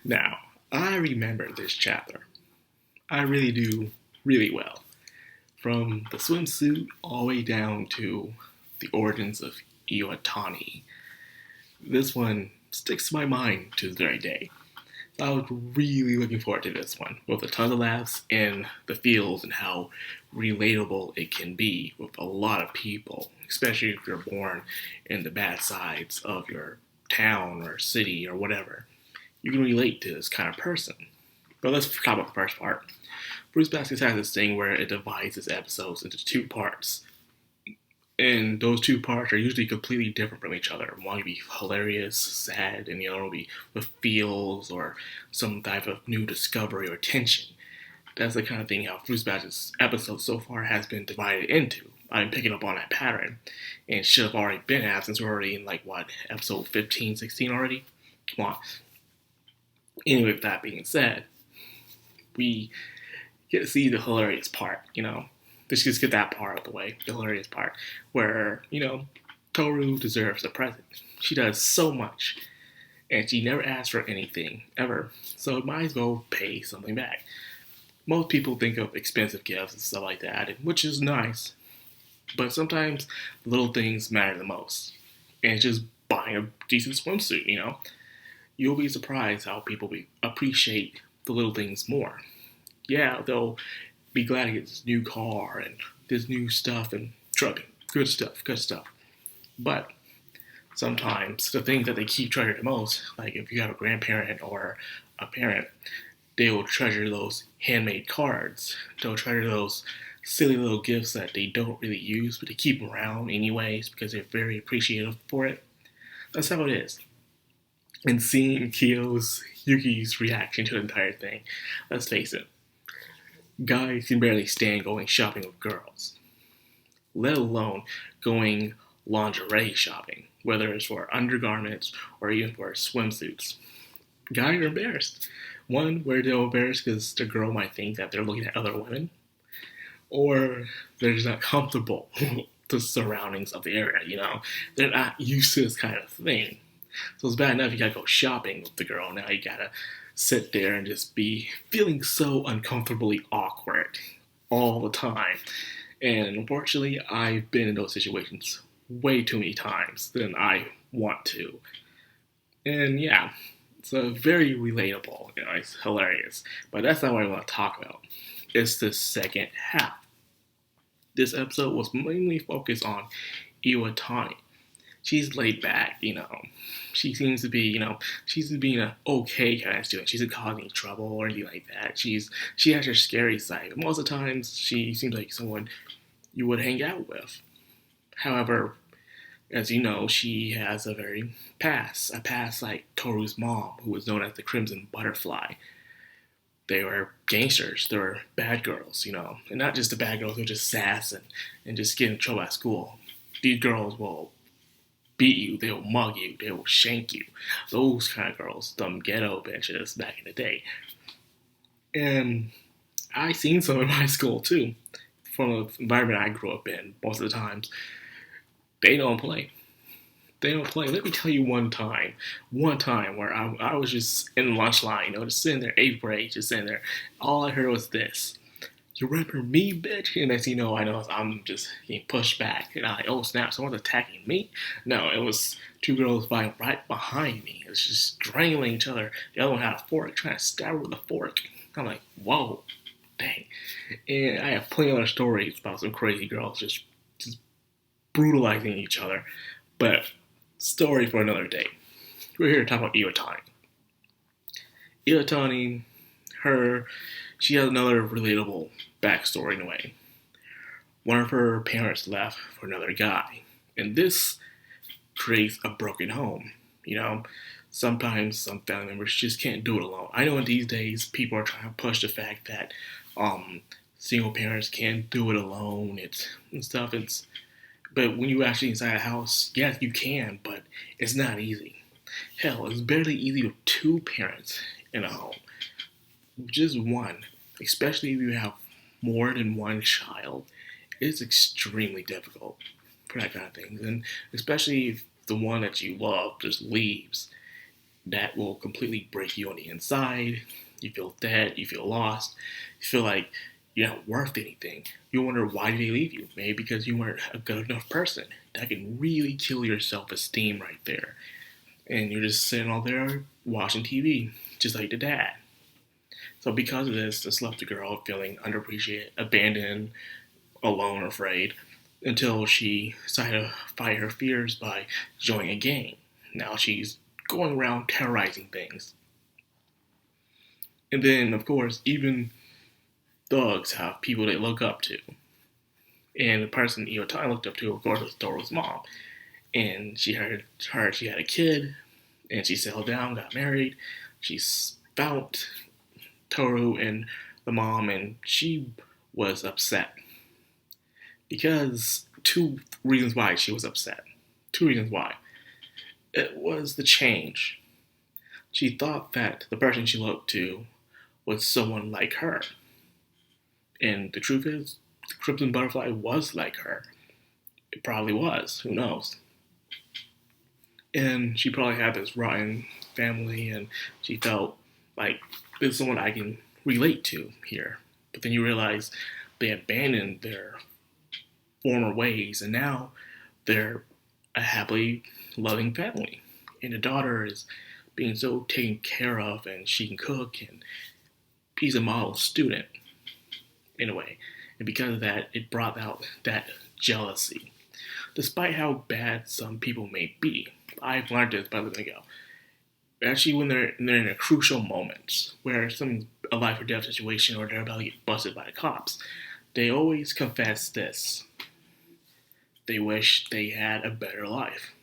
Now, I remember this chapter. I really do really well. From the swimsuit all the way down to the origins of Iwatani. This one sticks to my mind to this very day. So I was really looking forward to this one, with a ton of laughs and the feels and how relatable it can be with a lot of people, especially if you're born in the bad sides of your town or city or whatever. You can relate to this kind of person. But let's talk about the first part. Bruce Baskets has this thing where it divides its episodes into two parts. And those two parts are usually completely different from each other. One will be hilarious, sad, and the other will be with feels or some type of new discovery or tension. That's the kind of thing how Fruits Basket's episode so far has been divided into. I'm picking up on that pattern. And should have already been out since we're already in, episode 15, 16 already? Come on. Anyway, with that being said, we get to see the hilarious part. Let's just get that part out of the way, the hilarious part, where, Toru deserves a present. She does so much, and she never asks for anything, ever, so it might as well pay something back. Most people think of expensive gifts and stuff like that, which is nice, but sometimes little things matter the most, and it's just buying a decent swimsuit. You'll be surprised how people appreciate the little things more. Yeah, they'll be glad to get this new car and this new stuff and trucking. Good stuff, good stuff. But sometimes the things that they keep treasure the most, like if you have a grandparent or a parent, they will treasure those handmade cards. They'll treasure those silly little gifts that they don't really use, but they keep around anyways because they're very appreciative for it. That's how it is. And seeing Yuki's reaction to the entire thing, let's face it, guys can barely stand going shopping with girls, let alone going lingerie shopping, whether it's for undergarments or even for swimsuits. Guys are embarrassed. One, where they're embarrassed because the girl might think that they're looking at other women, or they're just not comfortable with the surroundings of the area. They're not used to this kind of thing. So it's bad enough you gotta go shopping with the girl. Now you gotta sit there and just be feeling so uncomfortably awkward all the time. And unfortunately, I've been in those situations way too many times than I want to. And yeah, it's very relatable. It's hilarious. But that's not what I want to talk about. It's the second half. This episode was mainly focused on Iwatani. She's laid back. She seems to be, she's being an okay kind of student. She's not causing trouble or anything like that. She has her scary side. But most of the times, she seems like someone you would hang out with. However, as you know, she has a past like Toru's mom, who was known as the Crimson Butterfly. They were gangsters. They were bad girls. And not just the bad girls who just sass and just get in trouble at school. These girls will beat you, they'll mug you, they will shank you. Those kind of girls, dumb ghetto bitches back in the day. And I seen some in my school too. From the environment I grew up in, most of the times, they don't play. They don't play. Let me tell you one time where I was just in the lunch line, just sitting there, 8th grade, just sitting there. All I heard was this: "You remember me, bitch?" And as you know, I'm just getting pushed back. And oh snap, someone's attacking me? No, it was two girls fighting right behind me. It was just strangling each other. The other one had a fork, trying to stab her with a fork. I'm like, whoa, dang. And I have plenty of other stories about some crazy girls just brutalizing each other. But story for another day. We're here to talk about Iwatani. Iwatani, she has another relatable backstory in a way. One of her parents left for another guy, and this creates a broken home. Sometimes some family members just can't do it alone. I know in these days people are trying to push the fact that single parents can't do it alone. But when you actually inside a house, yes, you can, but it's not easy. Hell, it's barely easy with two parents in a home. Just one, especially if you have more than one child, it's extremely difficult for that kind of thing. And especially if the one that you love just leaves, that will completely break you on the inside. You feel dead, you feel lost, you feel like you're not worth anything. You wonder why did they leave you? Maybe because you weren't a good enough person. That can really kill your self-esteem right there. And you're just sitting all there watching TV, just like the dad. So because of this left the girl feeling underappreciated, abandoned, alone, afraid, until she decided to fight her fears by joining a gang. Now she's going around terrorizing things. And then, of course, even thugs have people they look up to. And the person Iwatani looked up to, of course, was Toru's mom. And she heard she had a kid, and she settled down, got married. She found Toru and the mom, and she was upset. Because two reasons why she was upset. Two reasons why. It was the change. She thought that the person she looked to was someone like her. And the truth is, the Crimson Butterfly was like her. It probably was. Who knows? And she probably had this rotten family, and she felt like this is someone I can relate to here. But then you realize they abandoned their former ways, and now they're a happily loving family. And the daughter is being so taken care of, and she can cook, and she's a model student in a way. And because of that, it brought out that jealousy. Despite how bad some people may be, I've learned this by letting go. Actually, when they're in a crucial moment where a life or death situation, or they're about to get busted by the cops, they always confess this. They wish they had a better life.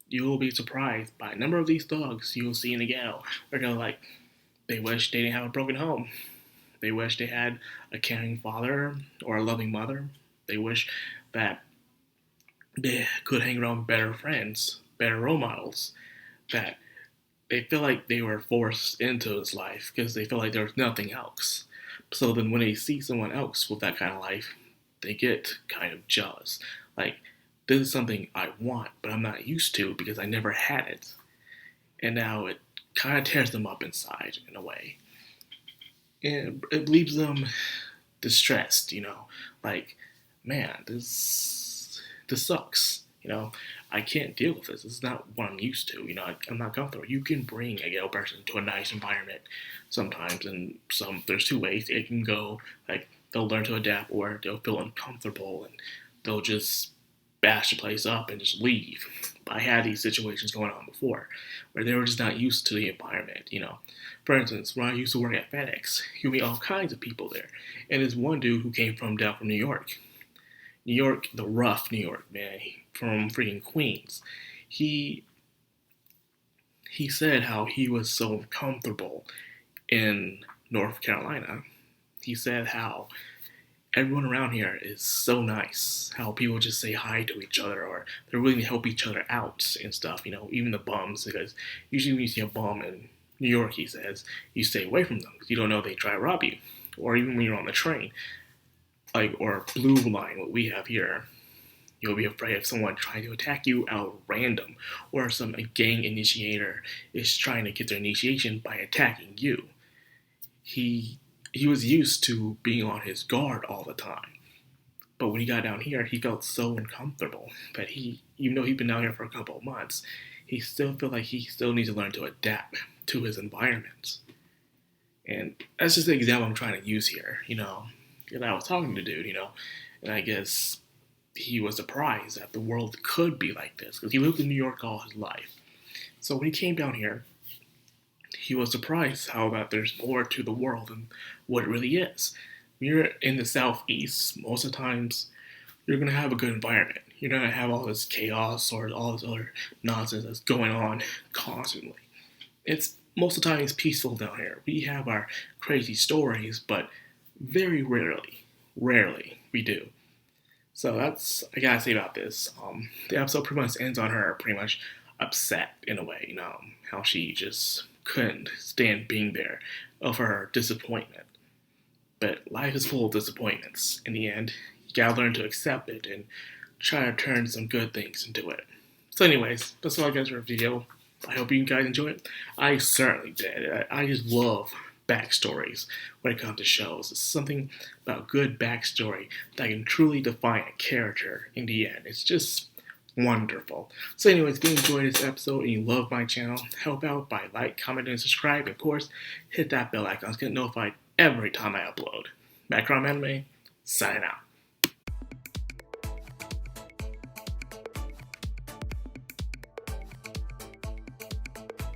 You will be surprised by a number of these thugs you'll see in the ghetto where they're like, they wish they didn't have a broken home. They wish they had a caring father or a loving mother. They wish that they could hang around better friends, better role models, that they feel like they were forced into this life because they feel like there was nothing else. So then when they see someone else with that kind of life, they get kind of jealous. Like, this is something I want, but I'm not used to because I never had it. And now it kind of tears them up inside in a way. And it leaves them distressed, like, man, this sucks. I can't deal with this. This is not what I'm used to. I'm not comfortable. You can bring a ghetto person to a nice environment sometimes, and there's two ways. It can go, like, they'll learn to adapt, or they'll feel uncomfortable, and they'll just bash the place up and just leave. But I had these situations going on before, where they were just not used to the environment, For instance, when I used to work at FedEx, you meet all kinds of people there. And there's one dude who came down from New York. New York, the rough New York, man, from freaking Queens. He said how he was so comfortable in North Carolina. He said how everyone around here is so nice. How people just say hi to each other, or they're willing to help each other out and stuff, even the bums. Because usually when you see a bum in New York, he says, you stay away from them because you don't know they try to rob you. Or even when you're on the train, or Blue Line, what we have here, you'll be afraid of someone trying to attack you out of random, or a gang initiator is trying to get their initiation by attacking you. He was used to being on his guard all the time. But when he got down here, he felt so uncomfortable that even though he'd been down here for a couple of months, he still felt like he still needs to learn to adapt to his environment. And that's just the example I'm trying to use here, And I was talking to the dude, and I guess he was surprised that the world could be like this, because he lived in New York all his life. So when he came down here, he was surprised how that there's more to the world than what it really is. When you're in the Southeast, most of the times, you're going to have a good environment. You're not going to have all this chaos or all this other nonsense that's going on constantly. Most of the time, it's peaceful down here. We have our crazy stories, but very rarely we do. So that's I gotta say about this. The episode pretty much ends on her pretty much upset in a way, how she just couldn't stand being there of her disappointment. But life is full of disappointments. In the end, you gotta learn to accept it and try to turn some good things into it. So anyways, that's all I got for the video. I hope you guys enjoy it. I certainly did. I just love backstories when it comes to shows. It's something about good backstory that can truly define a character in the end. It's just wonderful. So anyways, if you enjoyed this episode and you love my channel, help out by like, commenting, and subscribe. And of course, hit that bell icon to get notified every time I upload. Madcrownxox, signing out.